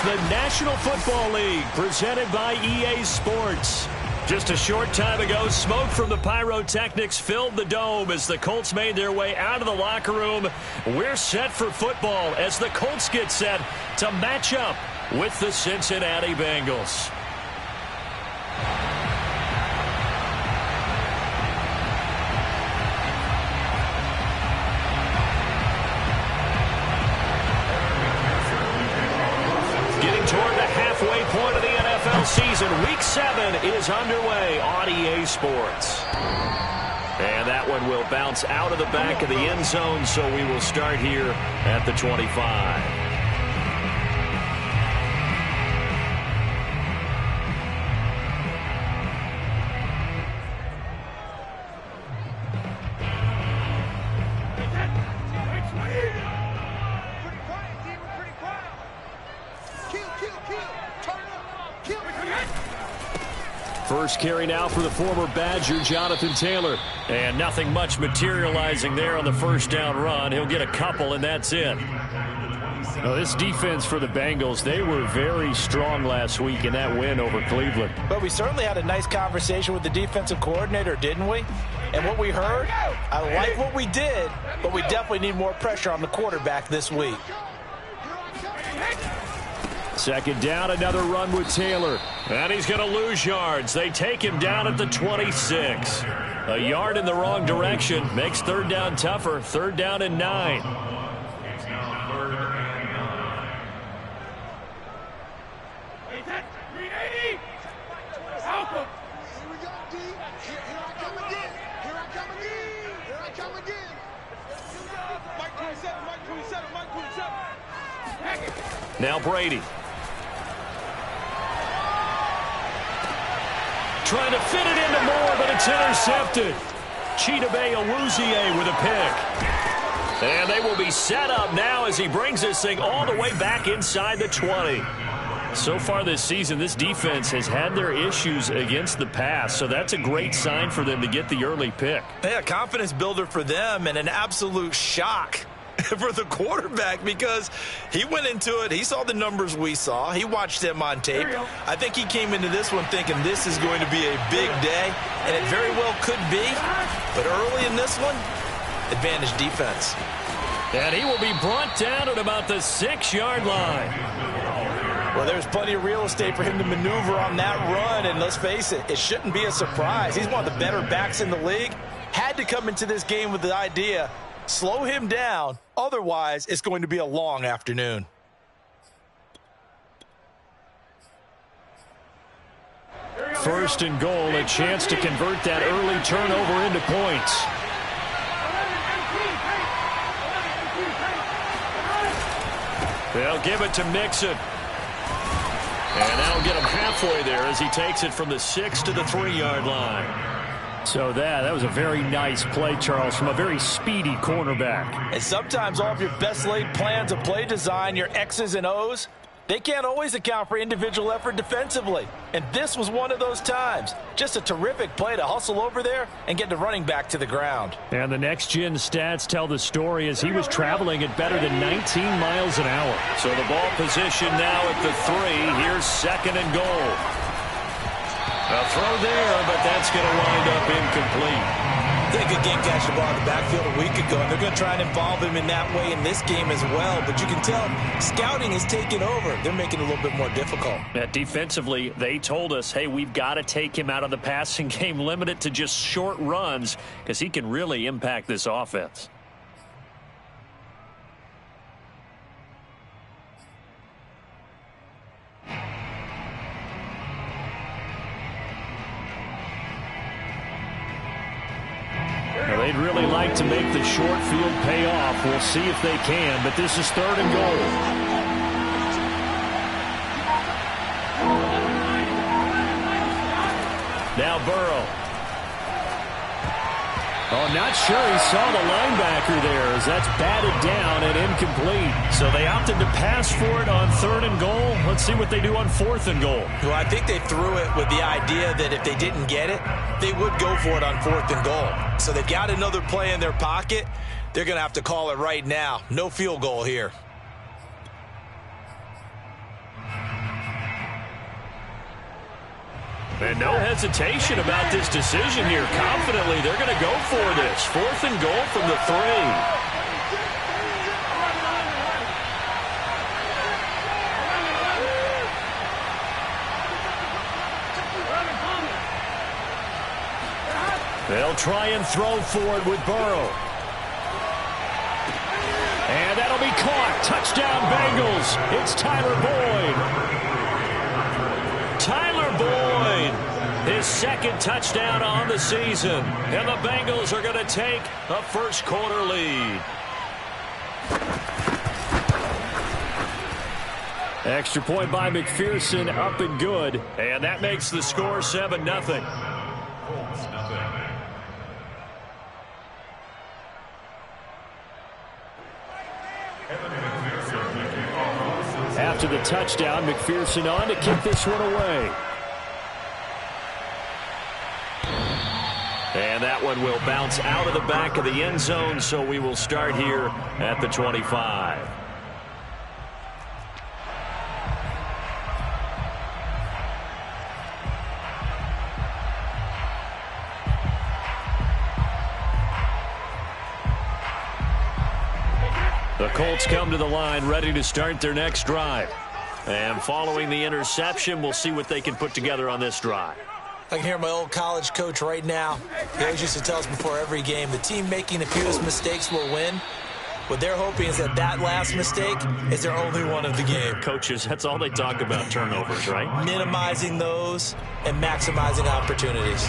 It's the National Football League presented by EA Sports. Just a short time ago, smoke from the pyrotechnics filled the dome as the Colts made their way out of the locker room. We're set for football as the Colts get set to match up with the Cincinnati Bengals. Toward the halfway point of the NFL season. Week 7 is underway on EA Sports. And that one will bounce out of the back of the end zone, so we will start here at the 25. First carry now for the former Badger, Jonathan Taylor. And nothing much materializing there on the first down run. He'll get a couple, and that's it. Now, this defense for the Bengals, they were very strong last week in that win over Cleveland. But we certainly had a nice conversation with the defensive coordinator, didn't we? And what we heard, I like what we did, but we definitely need more pressure on the quarterback this week. Second down, another run with Taylor. And he's going to lose yards. They take him down at the 26. A yard in the wrong direction makes third down tougher. Third down and 9. Now Brady. Trying to fit it into Moore, but it's intercepted. Chidobe Awuzie with a pick. And they will be set up now as he brings this thing all the way back inside the 20. So far this season, this defense has had their issues against the pass, so that's a great sign for them to get the early pick. Yeah, confidence builder for them and an absolute shock for the quarterback because he went into it. He saw the numbers we saw. He watched them on tape. I think he came into this one thinking this is going to be a big day, and it very well could be. But early in this one, advantage defense. And he will be brought down at about the 6-yard line. Well, there's plenty of real estate for him to maneuver on that run, and let's face it, it shouldn't be a surprise. He's one of the better backs in the league. Had to come into this game with the idea, slow him down, otherwise it's going to be a long afternoon. First and goal, a chance to convert that early turnover into points. They'll give it to Mixon. And that'll get him halfway there as he takes it from the 6 to the 3-yard line. So that was a very nice play, Charles, from a very speedy cornerback. And sometimes all of your best laid plans of play design, your X's and O's, they can't always account for individual effort defensively. And this was one of those times. Just a terrific play to hustle over there and get the running back to the ground. And the next-gen stats tell the story as he was traveling at better than 19 miles an hour. So the ball position now at the 3. Here's second and goal. A throw there, but that's going to wind up incomplete. They could game catch the ball in the backfield a week ago, and they're going to try and involve him in that way in this game as well. But you can tell scouting is taking over. They're making it a little bit more difficult. Defensively, they told us, hey, we've got to take him out of the passing game, limit it to just short runs, because he can really impact this offense. They'd really like to make the short field pay off. We'll see if they can, but this is third and goal. Now Burrow. Oh, not sure he saw the linebacker there as that's batted down and incomplete. So they opted to pass for it on third and goal. Let's see what they do on fourth and goal. Well, I think they threw it with the idea that if they didn't get it, they would go for it on fourth and goal. So they've got another play in their pocket. They're going to have to call it right now. No field goal here. And no hesitation about this decision here. Confidently, they're going to go for this. 4th and goal from the 3. They'll try and throw for it with Burrow. And that'll be caught. Touchdown, Bengals. It's Tyler Boyd. Tyler Boyd, his 2nd touchdown on the season. And the Bengals are going to take a first-quarter lead. Extra point by McPherson, up and good. And that makes the score 7-0. After the touchdown, McPherson on to kick this one away. And that one will bounce out of the back of the end zone, so we will start here at the 25. The Colts come to the line ready to start their next drive. And following the interception, we'll see what they can put together on this drive. I can hear my old college coach right now. He always used to tell us before every game, the team making the fewest mistakes will win. What they're hoping is that last mistake is their only one of the game. Coaches, that's all they talk about, turnovers, right? Minimizing those and maximizing opportunities.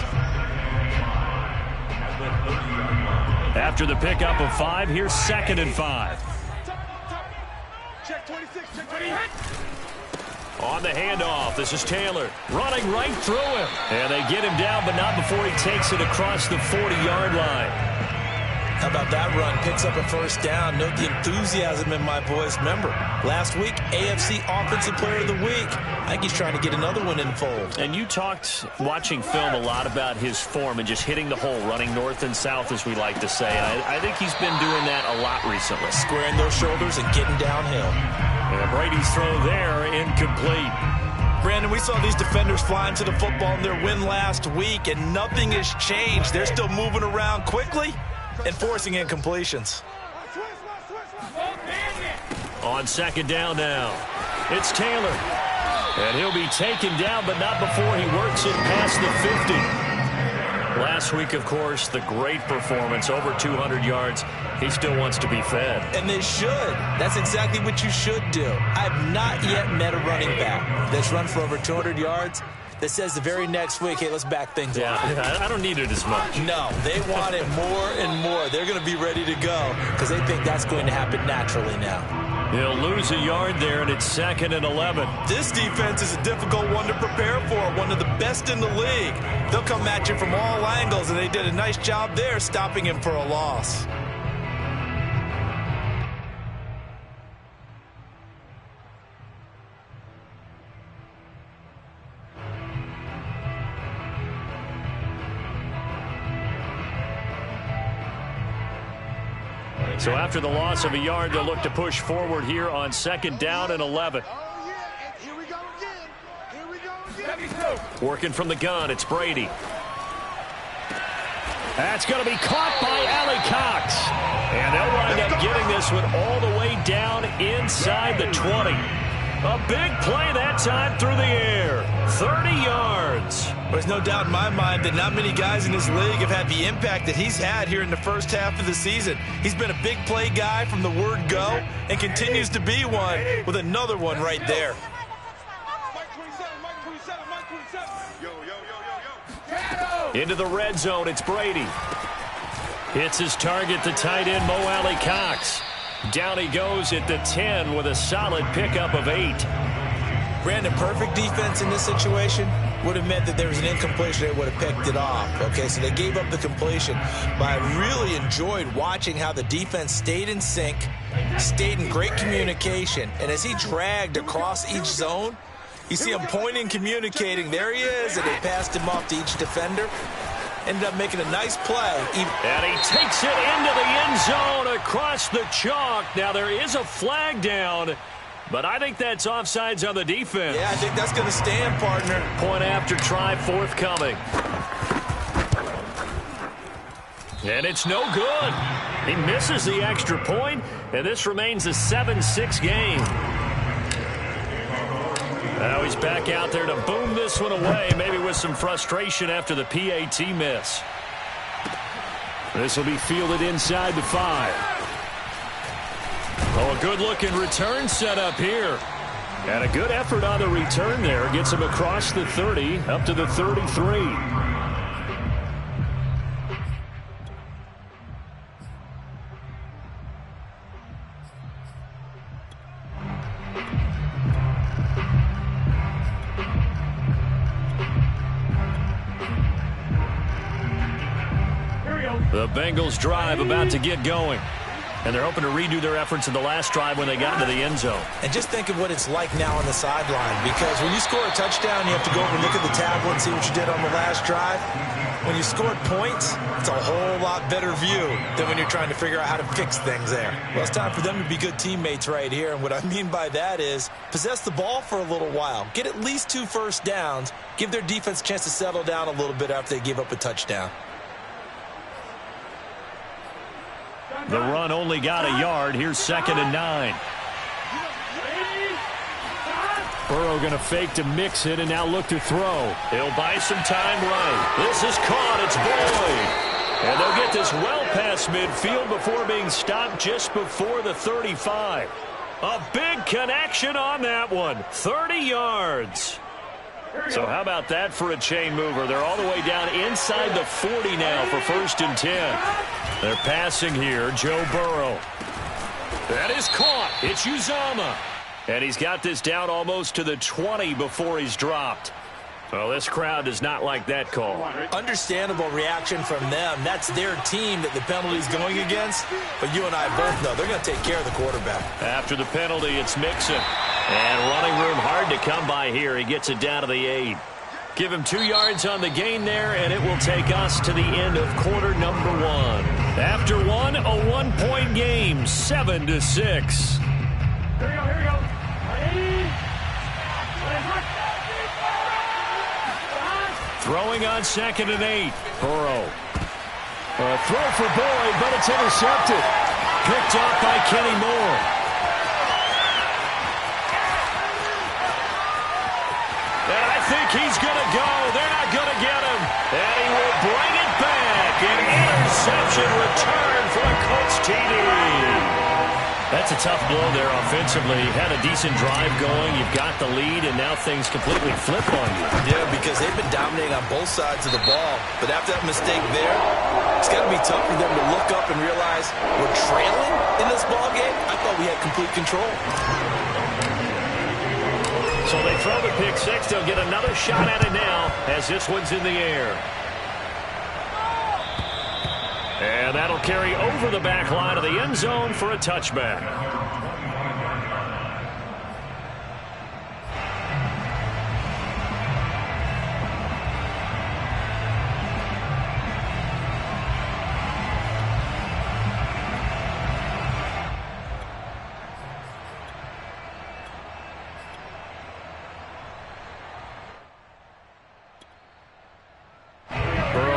After the pickup of 5, here's 2nd and 5. Check 26, check 28. On the handoff, this is Taylor running right through him. And they get him down, but not before he takes it across the 40-yard line. How about that run? Picks up a first down. Note the enthusiasm in my voice. Remember, last week, AFC Offensive Player of the Week. I think he's trying to get another one in fold. And you talked, watching film, a lot about his form and just hitting the hole, running north and south, as we like to say. And I think he's been doing that a lot recently. Squaring those shoulders and getting downhill. And Brady's throw there, incomplete. Brandon, we saw these defenders flying to the football in their win last week, and nothing has changed. They're still moving around quickly and forcing incompletions. On 2nd down now, it's Taylor. And he'll be taken down, but not before he works it past the 50. Last week, of course, the great performance, over 200 yards. He still wants to be fed. And they should. That's exactly what you should do. I have not yet met a running back that's run for over 200 yards that says the very next week, hey, let's back things up. Yeah, I don't need it as much. No, they want it more and more. They're going to be ready to go because they think that's going to happen naturally now. He'll lose a yard there, and it's 2nd and 11. This defense is a difficult one to prepare for, one of the best in the league. They'll come at you from all angles, and they did a nice job there stopping him for a loss. So after the loss of a yard, they'll look to push forward here on 2nd down and 11. Oh, yeah, and here we go again. Here we go again. Working from the gun, it's Brady. That's going to be caught by Allie Cox. And they'll wind up getting this one all the way down inside the 20. A big play that time through the air. 30 yards. There's no doubt in my mind that not many guys in this league have had the impact that he's had here in the first half of the season. He's been a big play guy from the word go and continues to be one with another one right there. Into the red zone, it's Brady. Hits his target, the tight end, Mo Alley Cox. Down he goes at the 10 with a solid pickup of 8. Brandon, perfect defense in this situation would have meant that there was an incompletion. They would have picked it off. Okay, so they gave up the completion. But I really enjoyed watching how the defense stayed in sync, stayed in great communication. And as he dragged across each zone, you see him pointing, communicating. There he is, and they passed him off to each defender. Ended up making a nice play. And he takes it into the end zone across the chalk. Now there is a flag down. But I think that's offsides on the defense. Yeah, I think that's going to stand, partner. Point after try forthcoming. And it's no good. He misses the extra point, and this remains a 7-6 game. Now he's back out there to boom this one away, maybe with some frustration after the PAT miss. This will be fielded inside the 5. Oh, a good-looking return set up here. And a good effort on the return there. Gets him across the 30, up to the 33. The Bengals drive about to get going. And they're hoping to redo their efforts in the last drive when they got into the end zone. And just think of what it's like now on the sideline. Because when you score a touchdown, you have to go over and look at the tablet and see what you did on the last drive. When you scored points, it's a whole lot better view than when you're trying to figure out how to fix things there. Well, it's time for them to be good teammates right here. And what I mean by that is possess the ball for a little while. Get at least 2 first downs. Give their defense a chance to settle down a little bit after they give up a touchdown. The run only got a yard. Here's 2nd and 9. Burrow going to fake to mix it and now look to throw. He'll buy some time right. This is caught. It's Boyd. And they'll get this well past midfield before being stopped just before the 35. A big connection on that one. 30 yards. So how about that for a chain mover? They're all the way down inside the 40 now for 1st and 10. They're passing here. Joe Burrow. That is caught. It's Uzomah. And he's got this down almost to the 20 before he's dropped. Well, this crowd does not like that call. Understandable reaction from them. That's their team that the penalty's going against. But you and I both know they're going to take care of the quarterback. After the penalty, it's Mixon. And running room hard to come by here. He gets it down to the 8. Give him 2 yards on the gain there, and it will take us to the end of quarter number 1. After one, a 1-point game, 7-6. Here we go. Throwing on 2nd and 8. Burrow. A throw for Boyd, but it's intercepted. Picked off by Kenny Moore. And I think he's going to go. They're not going to get him. And he will bring it back. An interception return for a Colts TD. That's a tough blow there offensively. Had a decent drive going. You've got the lead, and now things completely flip on you. Yeah, because they've been dominating on both sides of the ball. But after that mistake there, it's got to be tough for them to look up and realize we're trailing in this ball game. I thought we had complete control. So they throw the pick 6. They'll get another shot at it now as this one's in the air. And that'll carry over the back line of the end zone for a touchback.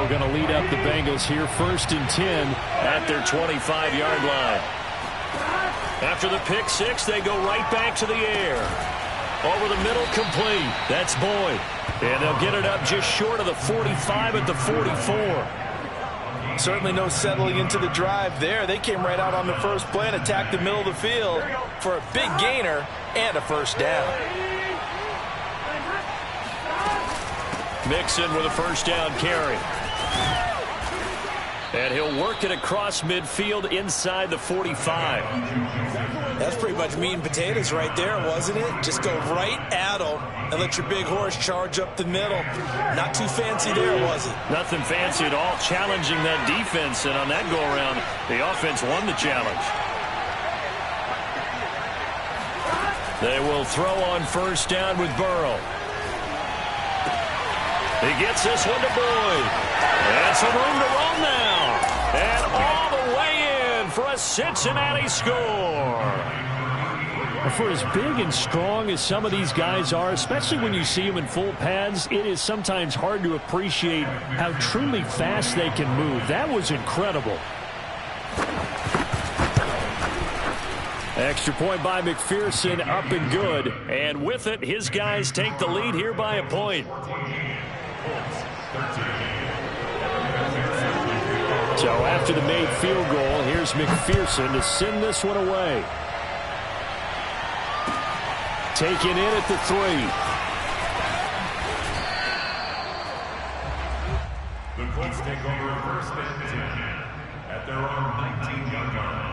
Going to lead up the Bengals here, 1st and 10 at their 25-yard line. After the pick 6, they go right back to the air. Over the middle, complete. That's Boyd. And they'll get it up just short of the 45 at the 44. Certainly no settling into the drive there. They came right out on the first play and attacked the middle of the field for a big gainer and a first down. Mixon with a first down carry. And he'll work it across midfield inside the 45. That's pretty much meat and potatoes right there, wasn't it? Just go right at him and let your big horse charge up the middle. Not too fancy there, was it? Nothing fancy at all. Challenging that defense, and on that go-around, the offense won the challenge. They will throw on first down with Burrow. He gets this one to Boyd. And some room to run now. And all the way in for a Cincinnati score. For as big and strong as some of these guys are, especially when you see them in full pads, it is sometimes hard to appreciate how truly fast they can move. That was incredible. Extra point by McPherson, up and good. And with it, his guys take the lead here by a point. So after the made field goal, here's McPherson to send this one away. Taken in at the 3. The Colts take over first and 10 at their own 19-yard line.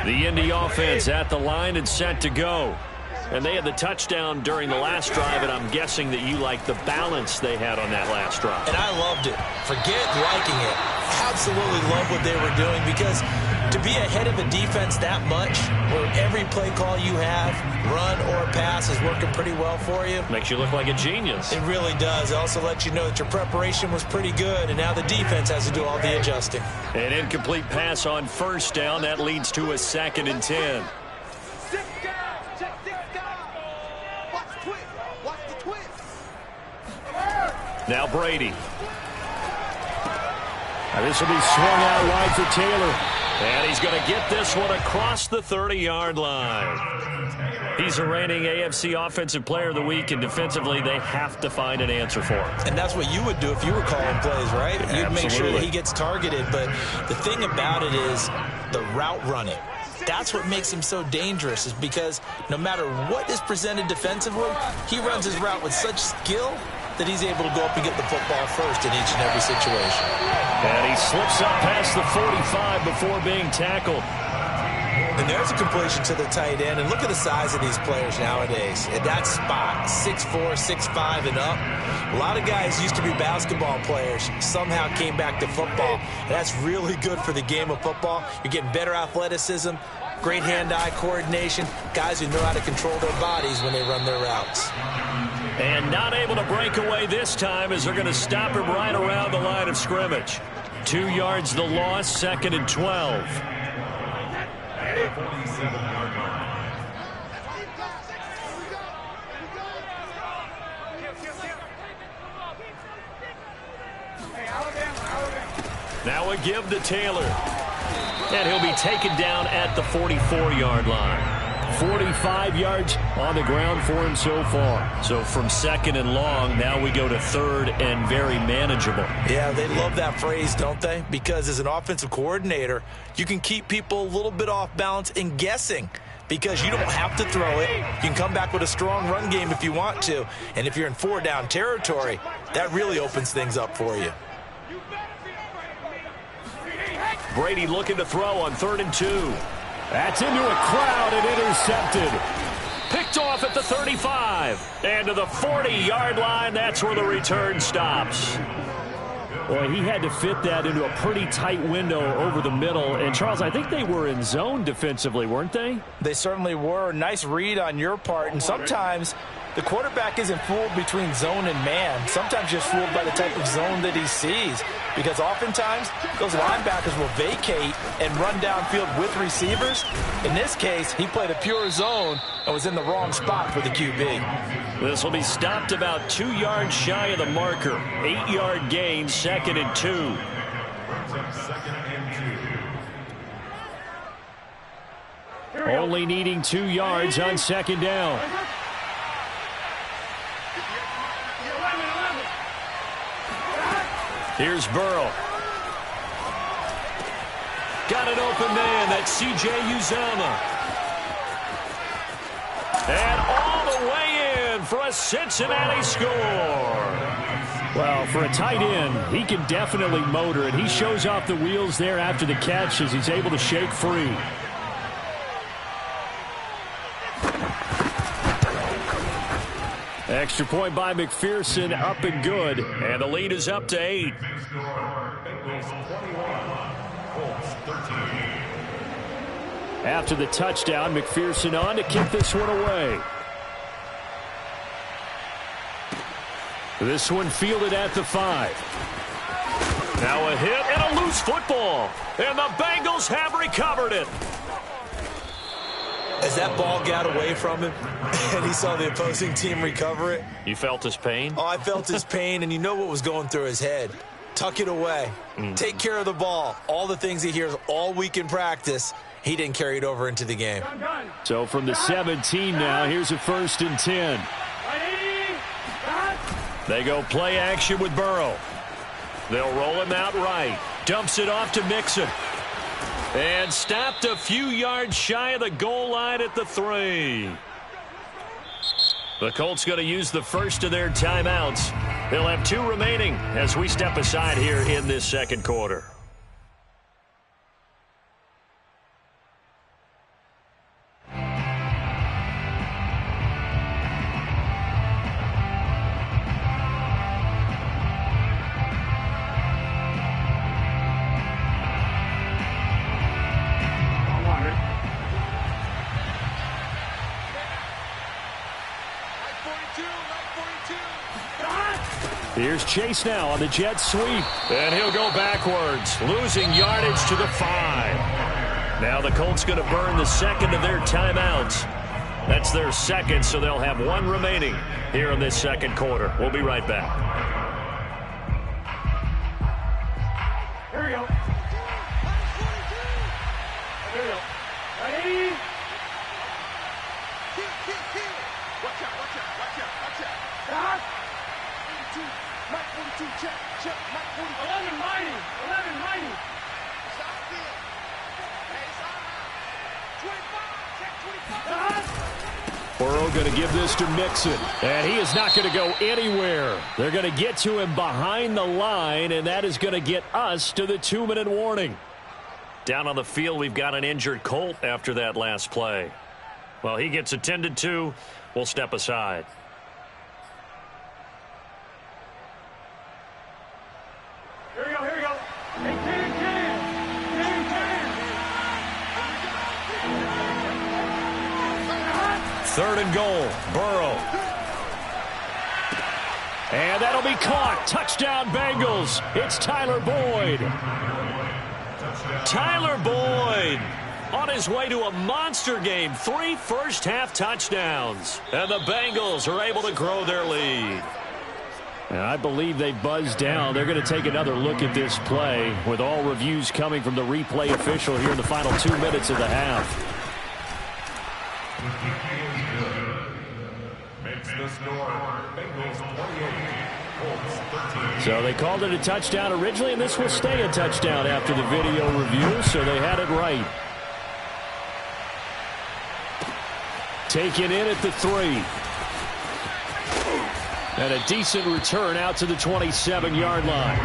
The Indy offense at the line and set to go. And they had the touchdown during the last drive, and I'm guessing that you like the balance they had on that last drive. And I loved it. Forget liking it. Absolutely love what they were doing, because to be ahead of a defense that much, where every play call you have, run or pass, is working pretty well for you. Makes you look like a genius. It really does. It also lets you know that your preparation was pretty good, and now the defense has to do all the adjusting. An incomplete pass on first down. That leads to a 2nd and 10. Now Brady. This will be swung out wide for Taylor. And he's going to get this one across the 30-yard line. He's a reigning AFC Offensive Player of the Week, and defensively they have to find an answer for him. And that's what you would do if you were calling plays, right? You'd Absolutely. make sure that he gets targeted. But the thing about it is the route running. That's what makes him so dangerous, is because no matter what is presented defensively, he runs his route with such skill that he's able to go up and get the football first in each and every situation. And he slips up past the 45 before being tackled. And there's a completion to the tight end. And look at the size of these players nowadays. At that spot, 6'4", 6'5", and up. A lot of guys used to be basketball players, somehow came back to football. And that's really good for the game of football. You're getting better athleticism, great hand-eye coordination, guys who know how to control their bodies when they run their routes. And not able to break away this time, as they're going to stop him right around the line of scrimmage. 2 yards the loss, 2nd and 12. Now a give to Taylor. And he'll be taken down at the 44-yard line. 45 yards on the ground for him so far. So from 2nd and long, now we go to 3rd and very manageable. Yeah, they love that phrase, don't they? Because as an offensive coordinator, you can keep people a little bit off balance and guessing, because you don't have to throw it. You can come back with a strong run game if you want to. And if you're in 4-down territory, that really opens things up for you. Brady looking to throw on 3rd and 2. That's into a crowd and intercepted. Picked off at the 35. And to the 40-yard line, that's where the return stops. Well, he had to fit that into a pretty tight window over the middle. And, Charles, I think they were in zone defensively, weren't they? They certainly were. Nice read on your part. And sometimes the quarterback isn't fooled between zone and man. Sometimes just fooled by the type of zone that he sees. Because oftentimes, those linebackers will vacate and run downfield with receivers. In this case, he played a pure zone and was in the wrong spot for the QB. This will be stopped about 2 yards shy of the marker. 8-yard gain, 2nd and 2. Only needing 2 yards on 2nd down. Here's Burrow. Got an open man. That's C.J. Uzomah. And all the way in for a Cincinnati score. Well, for a tight end, he can definitely motor it. He shows off the wheels there after the catch as he's able to shake free. Extra point by McPherson, up and good. And the lead is up to 8. After the touchdown, McPherson on to kick this one away. This one fielded at the 5. Now a hit and a loose football. And the Bengals have recovered it. As that ball got away from him and he saw the opposing team recover it. You felt his pain? Oh, I felt his pain, and you know what was going through his head. Tuck it away. Take care of the ball. All the things he hears all week in practice, he didn't carry it over into the game. So from the 17 now, here's a 1st and 10. They go play action with Burrow. They'll roll him out right. Dumps it off to Mixon. And stopped a few yards shy of the goal line at the 3. The Colts going to use the first of their timeouts. They'll have 2 remaining as we step aside here in this second quarter. Here's Chase now on the jet sweep. And he'll go backwards, losing yardage to the 5. Now the Colts going to burn the second of their timeouts. That's their second, so they'll have 1 remaining here in this second quarter. We'll be right back. Here we go. Here we go. Ready? Watch out, watch out, watch out, watch out. Stop. 42, Mike 42, check, Mike 42. 11 mighty. Stop there. Hey, stop. 25, check 25. Burrow going to give this to Mixon. And he is not going to go anywhere. They're going to get to him behind the line, and that is going to get us to the 2-minute warning. Down on the field, we've got an injured Colt after that last play. Well, he gets attended to. We'll step aside. Here we go. Hey, 3rd and goal. Burrow. And that'll be caught. Touchdown, Bengals. It's Tyler Boyd. Tyler Boyd on his way to a monster game. 3 first-half touchdowns. And the Bengals are able to grow their lead. And I believe they buzzed down. They're going to take another look at this play with all reviews coming from the replay official here in the final 2 minutes of the half. Makes the score. Bengals 28, Colts 13. So they called it a touchdown originally, and this will stay a touchdown after the video review, so they had it right. Taken in at the 3. And a decent return out to the 27-yard line.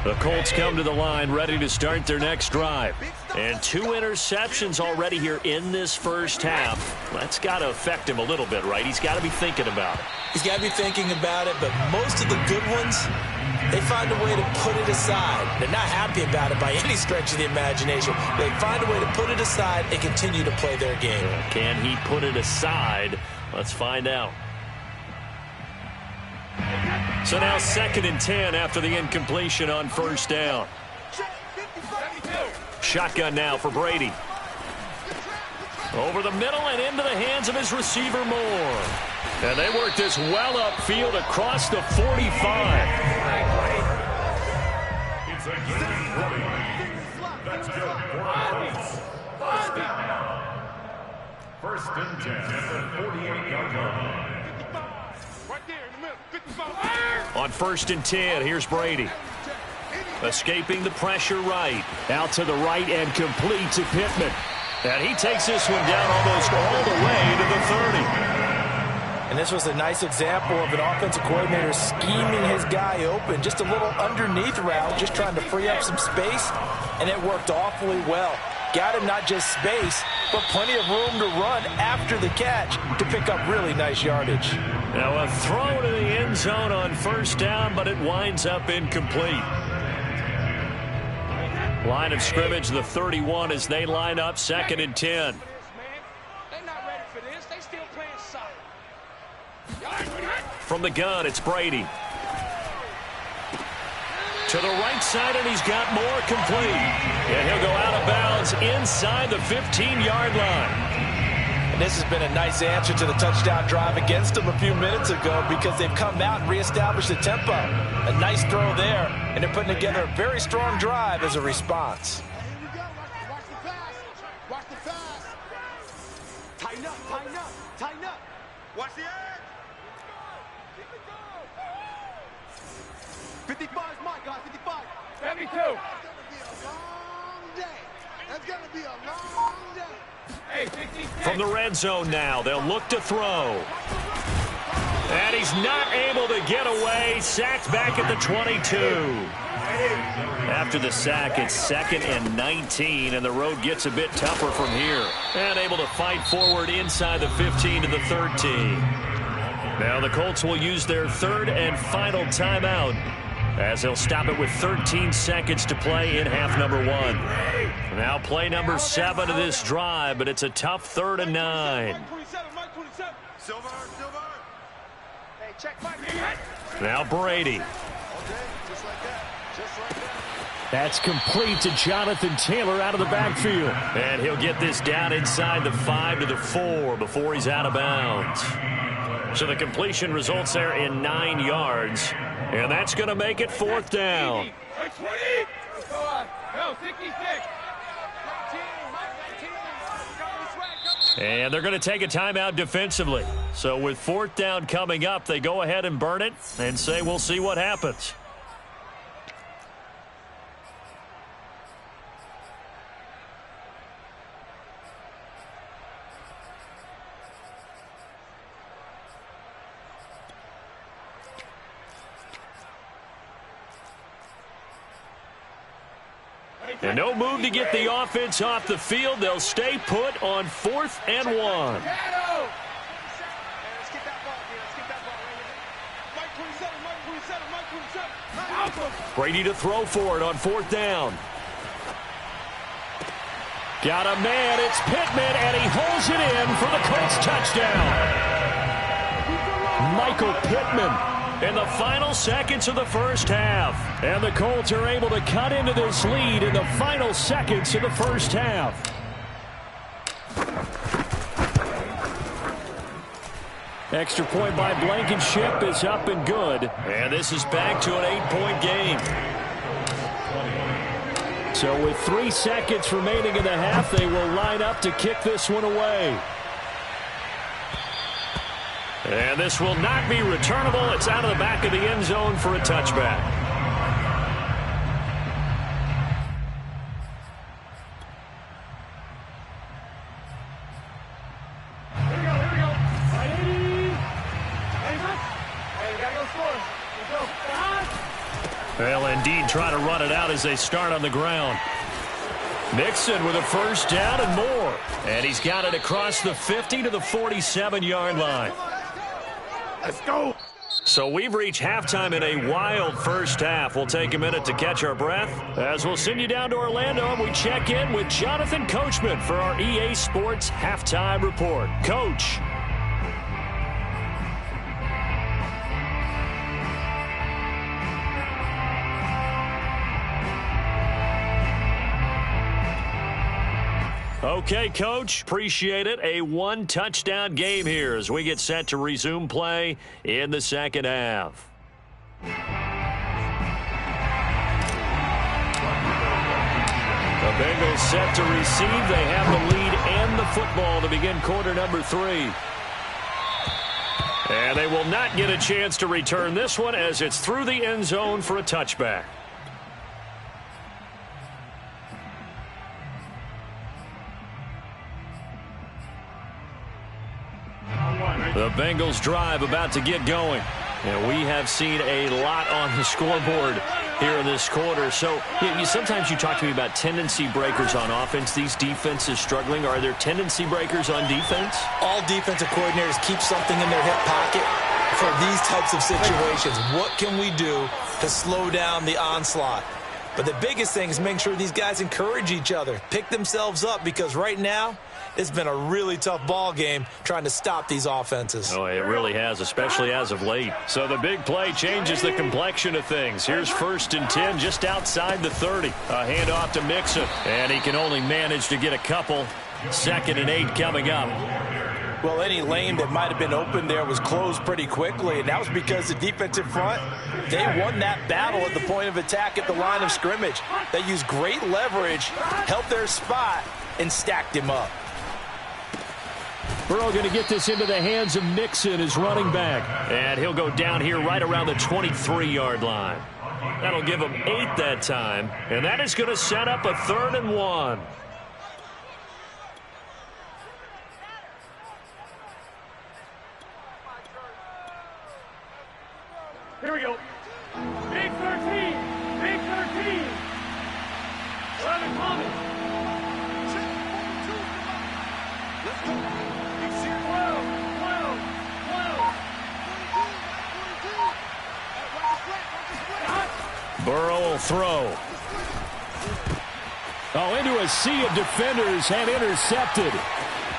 The Colts come to the line ready to start their next drive. And 2 interceptions already here in this first half. That's got to affect him a little bit, right? He's got to be thinking about it. He's got to be thinking about it, but most of the good ones, they find a way to put it aside. They're not happy about it by any stretch of the imagination. They find a way to put it aside and continue to play their game. Can he put it aside? Let's find out. So now 2nd and 10 after the incompletion on 1st down. Shotgun now for Brady. Over the middle and into the hands of his receiver Moore. And they work this well upfield across the 45. It's a game running. That's good for the Colts. First down. 1st and 10 at the 48-yard line. Right there in the middle. 55. On 1st and 10, here's Brady. Escaping the pressure right. Out to the right and complete to Pittman. And he takes this one down almost all the way to the 30. And this was a nice example of an offensive coordinator scheming his guy open. Just a little underneath route, just trying to free up some space, and it worked awfully well. Got him not just space, but plenty of room to run after the catch to pick up really nice yardage. Now a throw to the end zone on 1st down, but it winds up incomplete. Line of scrimmage, the 31 as they line up 2nd and 10. They're not ready for this. They still playing soccer. From the gun, it's Brady. To the right side, and he's got more complete. And he'll go out of bounds inside the 15-yard line. And this has been a nice answer to the touchdown drive against them a few minutes ago because they've come out and reestablished the tempo. A nice throw there, and they're putting together a very strong drive as a response. Here we go. Watch the pass. Watch the pass. Tighten up, tighten up, tighten up. Watch the edge. Keep it going. 55 is mine, guys. 55. 72. That's going to be a long day. That's going to be a long day. From the red zone now, they'll look to throw. And he's not able to get away. Sacked back at the 22. After the sack, it's 2nd and 19, and the road gets a bit tougher from here. And able to fight forward inside the 15 to the 13. Now the Colts will use their 3rd and final timeout as they'll stop it with 13 seconds to play in half number 1. Now play number 7 of this drive, but it's a tough 3rd and 9. Now Brady. That's complete to Jonathan Taylor out of the backfield. And he'll get this down inside the 5 to the 4 before he's out of bounds. So the completion results there in 9 yards. And that's going to make it 4th down. And they're going to take a timeout defensively. So with 4th down coming up, they go ahead and burn it and say we'll see what happens. And no move to get the offense off the field. They'll stay put on 4th and 1. Brady to throw for it on 4th down. Got a man. It's Pittman, and he holds it in for the Colts touchdown. Michael Pittman in the final seconds of the first half. And the Colts are able to cut into this lead in the final seconds of the first half. Extra point by Blankenship is up and good. And this is back to an 8-point game. So with 3 seconds remaining in the half, they will line up to kick this one away. And this will not be returnable. It's out of the back of the end zone for a touchback. Here we go. Hey, we got to go score. Let's go. They'll indeed try to run it out as they start on the ground. Mixon with a first down and more. And he's got it across the 50 to the 47-yard line. Let's go. So we've reached halftime in a wild first half. We'll take a minute to catch our breath as we'll send you down to Orlando and we check in with Jonathan Coachman for our EA Sports Halftime Report. Coach. Okay, Coach, appreciate it. A 1-touchdown game here as we get set to resume play in the second half. The Bengals set to receive. They have the lead and the football to begin quarter number 3. And they will not get a chance to return this one as it's through the end zone for a touchback. The Bengals drive about to get going. And we have seen a lot on the scoreboard here in this quarter. So sometimes you talk to me about tendency breakers on offense. These defenses struggling. Are there tendency breakers on defense? All defensive coordinators keep something in their hip pocket for these types of situations. What can we do to slow down the onslaught? But the biggest thing is making sure these guys encourage each other, pick themselves up, because right now it's been a really tough ball game trying to stop these offenses. Oh, it really has, especially as of late. So the big play changes the complexion of things. Here's 1st and 10 just outside the 30. A handoff to Mixon, and he can only manage to get a couple. 2nd and 8 coming up. Well, any lane that might have been open there was closed pretty quickly, and that was because the defensive front, they won that battle at the point of attack at the line of scrimmage. They used great leverage, helped their spot, and stacked him up. Burrow going to get this into the hands of Mixon, his running back. And he'll go down here right around the 23-yard line. That'll give him 8 that time, and that is going to set up a 3rd and 1. Here we go. Big 13. Big 13. 11 coming. Let's go. 12. 12. 12. Burrow will throw. Oh, into a sea of defenders and intercepted.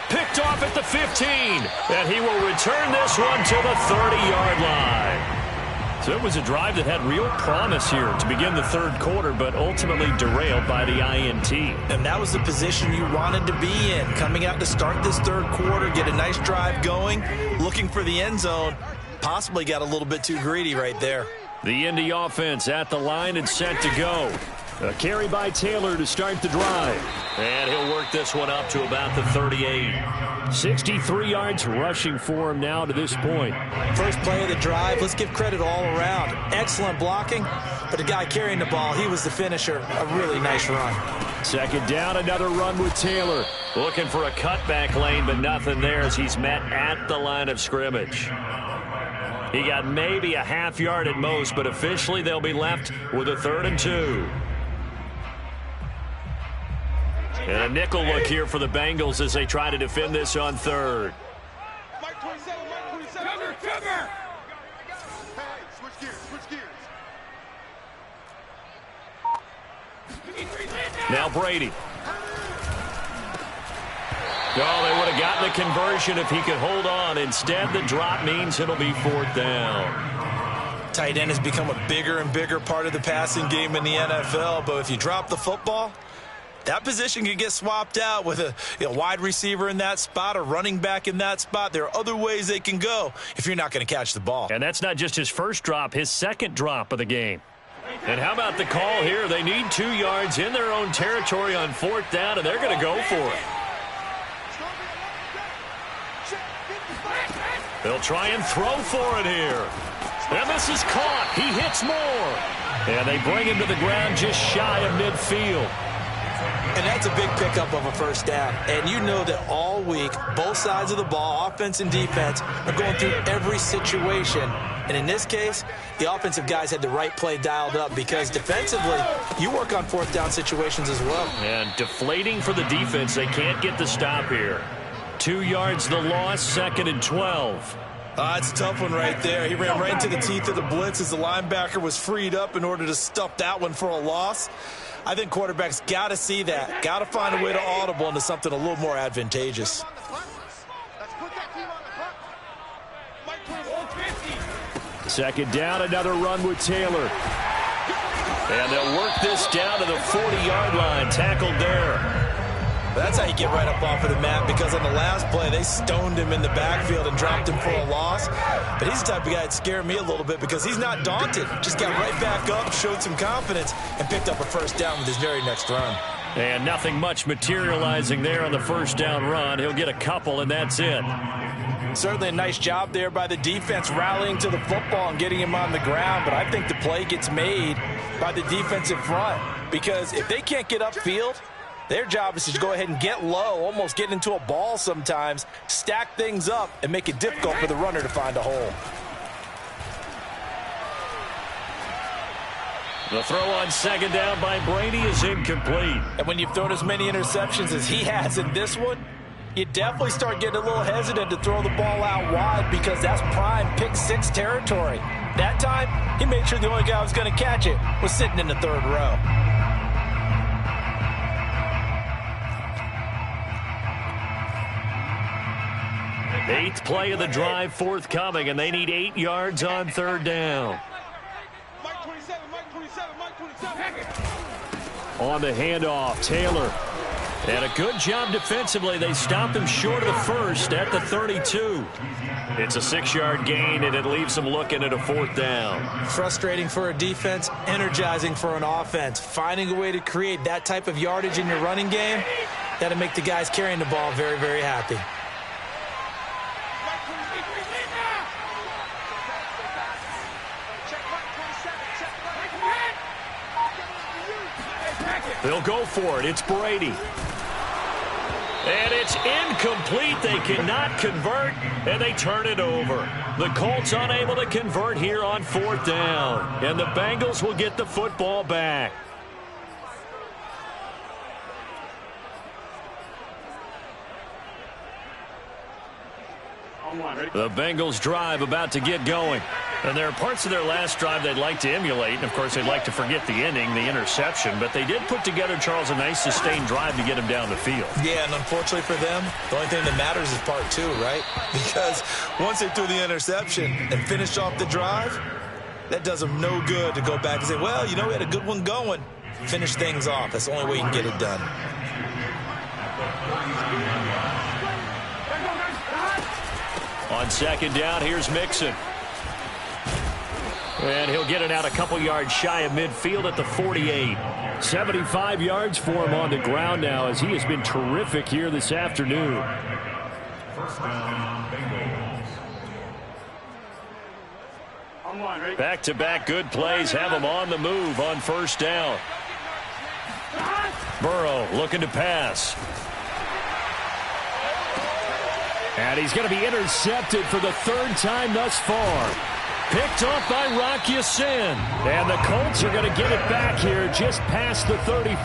Picked off at the 15. And he will return this one to the 30-yard line. So it was a drive that had real promise here to begin the 3rd quarter, but ultimately derailed by the INT. And that was the position you wanted to be in, coming out to start this 3rd quarter, get a nice drive going, looking for the end zone. Possibly got a little bit too greedy right there. The Indy offense at the line and set to go. A carry by Taylor to start the drive. And he'll work this one up to about the 38. 63 yards rushing for him now to this point. First play of the drive, let's give credit all around. Excellent blocking, but the guy carrying the ball, he was the finisher. A really nice run. 2nd down, another run with Taylor. Looking for a cutback lane, but nothing there as he's met at the line of scrimmage. He got maybe a half yard at most, but officially they'll be left with a 3rd and 2. And a nickel look here for the Bengals as they try to defend this on 3rd. Mike 27, Mike 27. Cover, cover. Hey, switch gears. Now Brady. Oh, they would have gotten the conversion if he could hold on. Instead, the drop means it'll be 4th down. Tight end has become a bigger and bigger part of the passing game in the NFL, but if you drop the football, that position can get swapped out with a wide receiver in that spot, a running back in that spot. There are other ways they can go if you're not going to catch the ball. And that's not just his first drop, his 2nd drop of the game. And how about the call here? They need 2 yards in their own territory on 4th down, and they're going to go for it. They'll try and throw for it here. And this is caught. He hits more. And they bring him to the ground just shy of midfield. And that's a big pickup of a 1st down. And you know that all week, both sides of the ball, offense and defense, are going through every situation. And in this case, the offensive guys had the right play dialed up because defensively, you work on 4th down situations as well. And deflating for the defense. They can't get the stop here. 2 yards the loss, 2nd and 12. It's a tough one right there. He ran right into the teeth of the blitz as the linebacker was freed up in order to stuff that one for a loss. I think quarterbacks got to see that. Got to find a way to audible into something a little more advantageous. Let's put that team on the clock. 2nd down, another run with Taylor. And they'll work this down to the 40-yard line. Tackled there. That's how you get right up off of the mat, because on the last play, they stoned him in the backfield and dropped him for a loss. But he's the type of guy that scared me a little bit because he's not daunted. Just got right back up, showed some confidence, and picked up a 1st down with his very next run. And nothing much materializing there on the 1st down run. He'll get a couple, and that's it. Certainly a nice job there by the defense rallying to the football and getting him on the ground, but I think the play gets made by the defensive front because if they can't get upfield, their job is to go ahead and get low, almost get into a ball sometimes, stack things up, and make it difficult for the runner to find a hole. The throw on 2nd down by Brady is incomplete. And when you've thrown as many interceptions as he has in this one, you definitely start getting a little hesitant to throw the ball out wide because that's prime pick 6 territory. That time, he made sure the only guy who was going to catch it was sitting in the 3rd row. Eighth play of the drive forthcoming, and they need 8 yards on third down. Mike 27, Mike 27, Mike 27. On the handoff, Taylor. And a good job defensively. They stopped him short of the first at the 32. It's a 6-yard gain, and it leaves them looking at a fourth down. Frustrating for a defense, energizing for an offense. Finding a way to create that type of yardage in your running game, that'll make the guys carrying the ball very, very happy. They'll go for it. It's Brady. And it's incomplete. They cannot convert, and they turn it over. The Colts unable to convert here on fourth down, and the Bengals will get the football back. The Bengals drive about to get going. And there are parts of their last drive they'd like to emulate. And, of course, they'd like to forget the ending, the interception. But they did put together, Charles, a nice sustained drive to get him down the field. Yeah, and unfortunately for them, the only thing that matters is part two, right? Because once they threw the interception and finished off the drive, that does them no good to go back and say, well, you know, we had a good one going. Finish things off. That's the only way you can get it done. On second down, here's Mixon. And he'll get it out a couple yards shy of midfield at the 48. 75 yards for him on the ground now, as he has been terrific here this afternoon. First down, Bengals. Back-to-back good plays have him on the move on first down. Burrow looking to pass. And he's going to be intercepted for the third time thus far. Picked off by Wk7. And the Colts are going to get it back here just past the 35.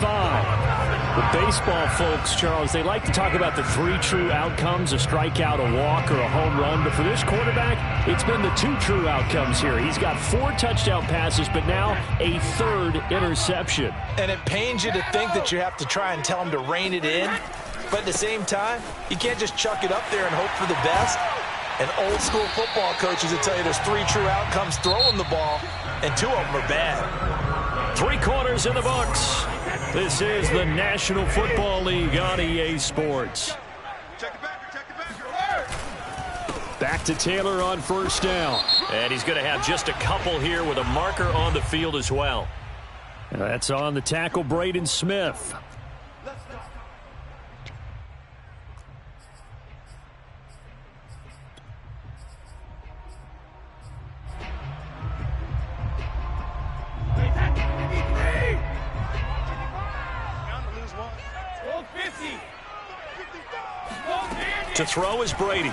The baseball folks, Charles, they like to talk about the 3 true outcomes, a strikeout, a walk, or a home run. But for this quarterback, it's been the 2 true outcomes here. He's got 4 touchdown passes, but now a 3rd interception. And it pains you to think that you have to try and tell him to rein it in. But at the same time, you can't just chuck it up there and hope for the best. And old school football coaches will tell you there's 3 true outcomes throwing the ball, and 2 of them are bad. 3 quarters in the books. This is the National Football League on EA Sports. Back to Taylor on first down. And he's going to have just a couple here with a marker on the field as well. And that's on the tackle, Braden Smith. To throw is Brady.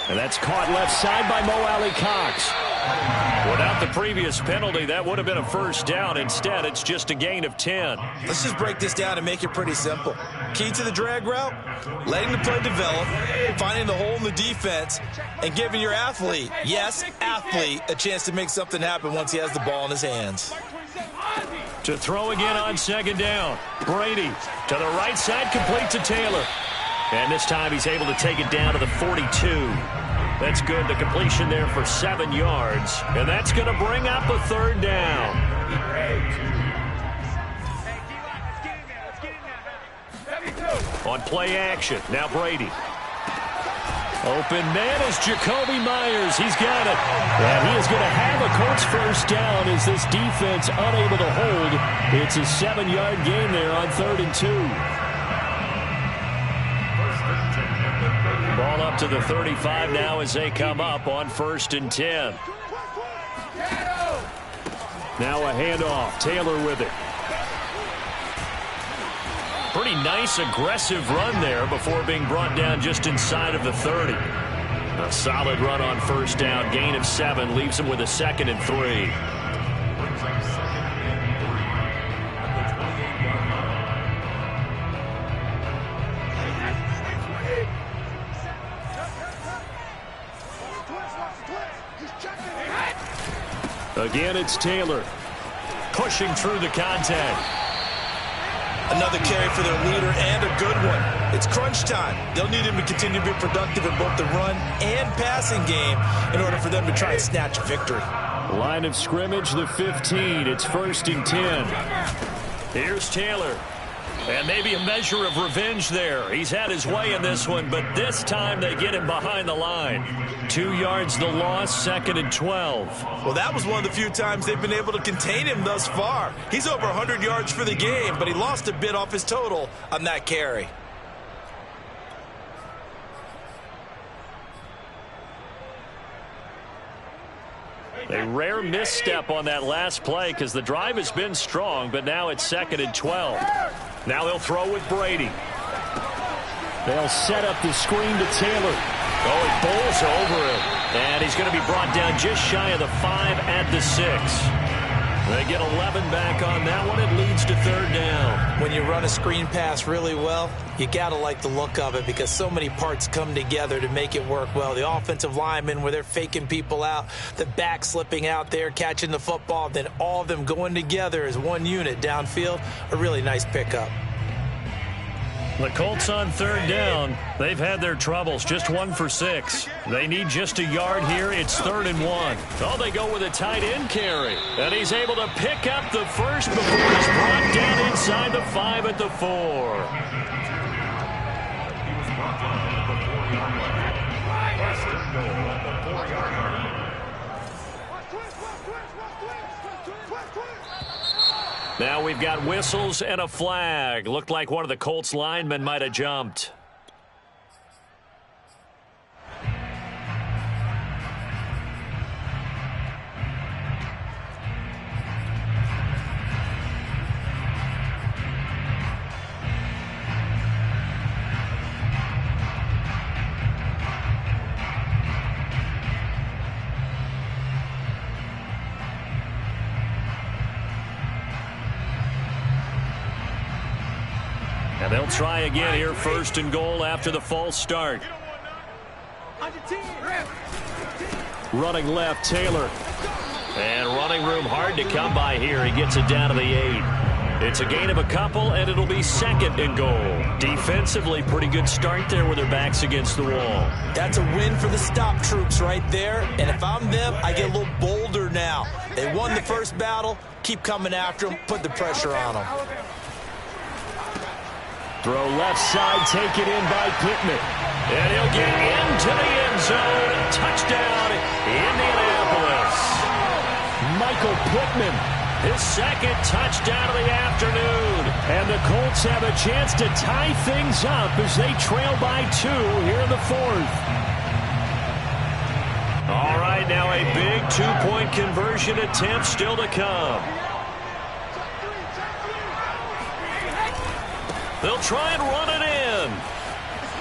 And that's caught left side by Mo Alley Cox. Without the previous penalty, that would have been a first down. Instead, it's just a gain of 10. Let's just break this down and make it pretty simple. Key to the drag route, letting the play develop, finding the hole in the defense, and giving your athlete, yes, athlete, a chance to make something happen once he has the ball in his hands. To throw again on second down. Brady to the right side, complete to Taylor. And this time he's able to take it down to the 42. That's good. The completion there for 7 yards. And that's going to bring up a third down. On play action, now Brady. Open man is Jacoby Myers. He's got it. And he is going to have a Colts first down as this defense unable to hold. It's a 7-yard gain there on 3rd and 2. Ball up to the 35 now as they come up on 1st and 10. Now a handoff. Taylor with it. Pretty nice, aggressive run there before being brought down just inside of the 30. A solid run on first down. Gain of 7 leaves him with a 2nd and 3. Again, it's Taylor pushing through the contact. Another carry for their leader and a good one. It's crunch time. They'll need him to continue to be productive in both the run and passing game in order for them to try and snatch a victory. Line of scrimmage, the 15. It's 1st and 10. Here's Taylor. And maybe a measure of revenge there. He's had his way in this one, but this time they get him behind the line. 2 yards the loss, 2nd and 12. Well, that was one of the few times they've been able to contain him thus far. He's over 100 yards for the game, but he lost a bit off his total on that carry. A rare misstep on that last play because the drive has been strong, but now it's 2nd and 12. Now they'll throw with Brady. They'll set up the screen to Taylor. Oh, he bowls over him. And he's going to be brought down just shy of the 5 at the 6. They get 11 back on that one. It leads to 3rd down. When you run a screen pass really well, you got to like the look of it because so many parts come together to make it work well. The offensive linemen where they're faking people out, the back slipping out there, catching the football, then all of them going together as one unit downfield. A really nice pickup. The Colts on 3rd down. They've had their troubles. Just 1 for 6. They need just a yard here. It's 3rd and 1. Oh, they go with a tight end carry. And he's able to pick up the first before he's brought down inside the 5 at the 4. Now we've got whistles and a flag. Looked like one of the Colts linemen might have jumped. And they'll try again here, 1st and goal after the false start. Running left, Taylor. And running room hard to come by here. He gets it down to the 8. It's a gain of a couple, and it'll be 2nd and goal. Defensively, pretty good start there with their backs against the wall. That's a win for the stop troops right there. And if I'm them, I get a little bolder now. They won the first battle. Keep coming after them. Put the pressure on them. Throw left side, take it in by Pittman. And he'll get into the end zone. Touchdown, Indianapolis. Michael Pittman, his 2nd touchdown of the afternoon. And the Colts have a chance to tie things up as they trail by 2 here in the 4th. All right, now a big 2-point conversion attempt still to come. They'll try and run it in.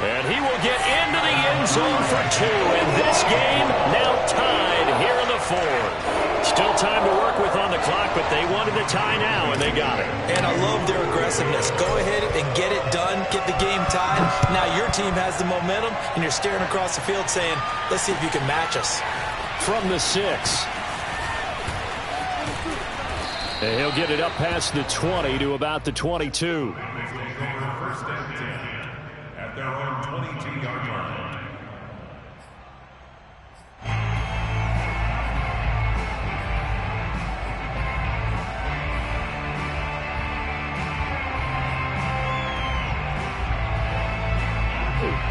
And he will get into the end zone for 2. And this game now tied here in the 4th. Still time to work with on the clock, but they wanted the tie now, and they got it. And I love their aggressiveness. Go ahead and get it done. Get the game tied. Now your team has the momentum, and you're staring across the field saying, let's see if you can match us. From the 6. And he'll get it up past the 20 to about the 22. At their own 22-yard line.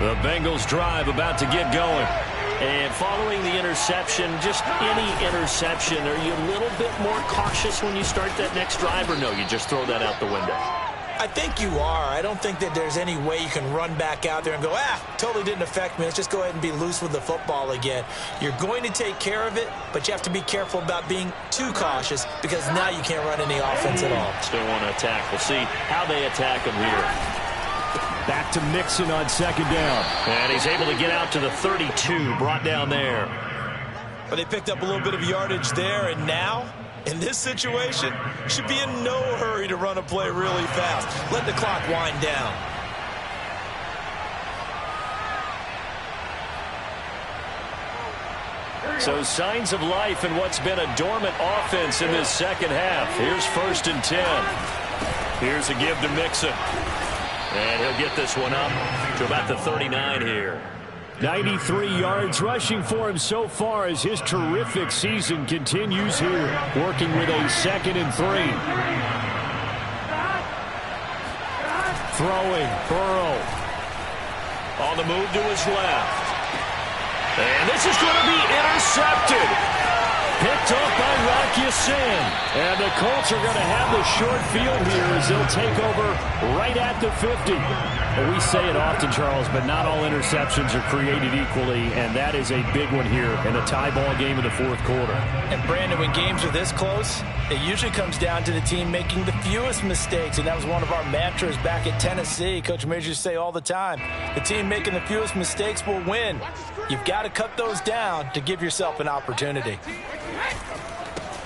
The Bengals drive about to get going. And following the interception, just any interception, are you a little bit more cautious when you start that next drive, or no, you just throw that out the window? I think you are. I don't think that there's any way you can run back out there and go, totally didn't affect me. Let's just go ahead and be loose with the football again. You're going to take care of it, but you have to be careful about being too cautious because now you can't run any offense at all. Still want to attack. We'll see how they attack him here. Back to Mixon on 2nd down. And he's able to get out to the 32, brought down there. But they picked up a little bit of yardage there, and now, in this situation, should be in no hurry to run a play really fast. Let the clock wind down. So signs of life in what's been a dormant offense in this second half. Here's 1st and 10. Here's a give to Mixon. And he'll get this one up to about the 39 here. 93 yards rushing for him so far as his terrific season continues here, working with a 2nd and 3. Throwing, Burrow. On the move to his left. And this is going to be intercepted. Picked off by Wk7. And the Colts are going to have the short field here as they'll take over right at the 50. Well, we say it often, Charles, but not all interceptions are created equally, and that is a big one here in a tie ball game in the 4th quarter. And, Brandon, when games are this close, it usually comes down to the team making the fewest mistakes, and that was one of our mantras back at Tennessee. Coach Majors used to say all the time, the team making the fewest mistakes will win. You've got to cut those down to give yourself an opportunity.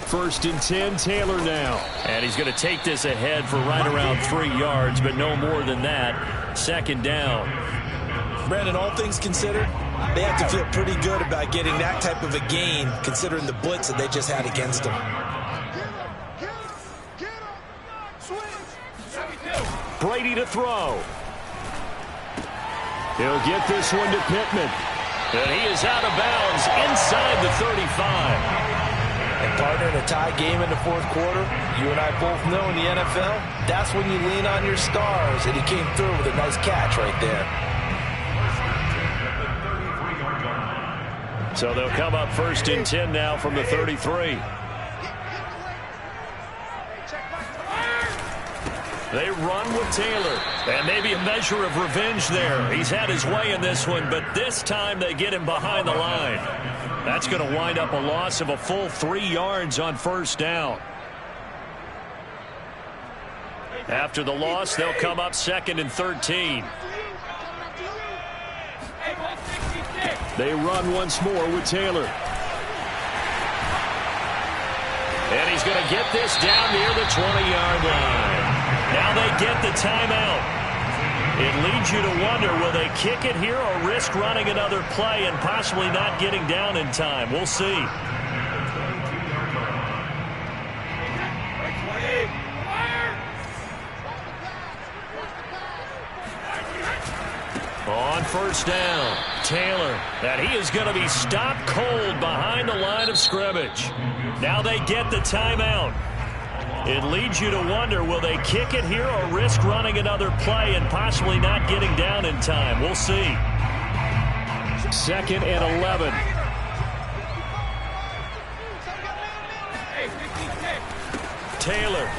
1st and 10, Taylor now. And he's going to take this ahead for right around 3 yards, but no more than that. 2nd down. Brandon, all things considered, they have to feel pretty good about getting that type of a gain, considering the blitz that they just had against them. Brady to throw. He'll get this one to Pittman. And he is out of bounds inside the 35. And, partner, in a tie game in the 4th quarter, you and I both know in the NFL, that's when you lean on your stars, and he came through with a nice catch right there. So they'll come up 1st and 10 now from the 33. They run with Taylor, and maybe a measure of revenge there. He's had his way in this one, but this time they get him behind the line. That's going to wind up a loss of a full 3 yards on 1st down. After the loss, they'll come up 2nd and 13. They run once more with Taylor. And he's going to get this down near the 20-yard line. Now they get the timeout. It leads you to wonder, will they kick it here or risk running another play and possibly not getting down in time? We'll see. On 1st down, Taylor, and he is going to be stopped cold behind the line of scrimmage. Now they get the timeout. It leads you to wonder, will they kick it here or risk running another play and possibly not getting down in time? We'll see. 2nd and 11. Taylor.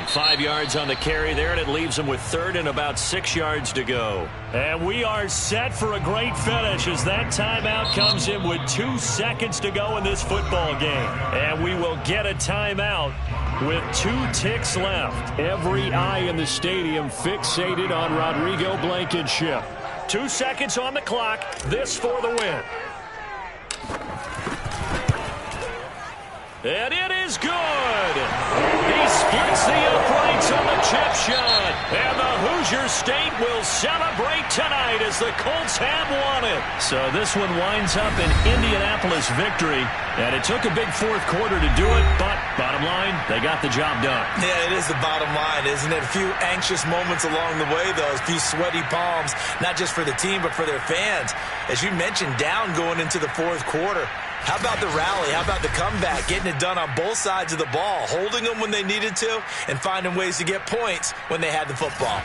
5 yards on the carry there, and it leaves them with 3rd and about 6 yards to go. And we are set for a great finish as that timeout comes in with 2 seconds to go in this football game. And we will get a timeout with 2 ticks left. Every eye in the stadium fixated on Rodrigo Blankenship. 2 seconds on the clock. This for the win. And it is good. He splits the uprights on the chip shot. And the Hoosier State will celebrate tonight as the Colts have won it. So this one winds up an Indianapolis victory. And it took a big 4th quarter to do it. But bottom line, they got the job done. Yeah, it is the bottom line, isn't it? A few anxious moments along the way, though. A few sweaty palms, not just for the team, but for their fans. As you mentioned, down going into the 4th quarter. How about the rally? How about the comeback? Getting it done on both sides of the ball, holding them when they needed to, and finding ways to get points when they had the football.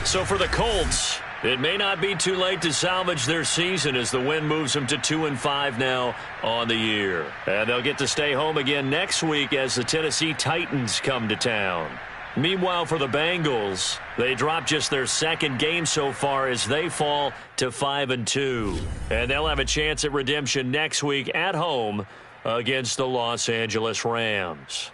So for the Colts, it may not be too late to salvage their season as the win moves them to 2-5 now on the year. And they'll get to stay home again next week as the Tennessee Titans come to town. Meanwhile, for the Bengals, they dropped just their 2nd game so far as they fall to 5-2. And they'll have a chance at redemption next week at home against the Los Angeles Rams.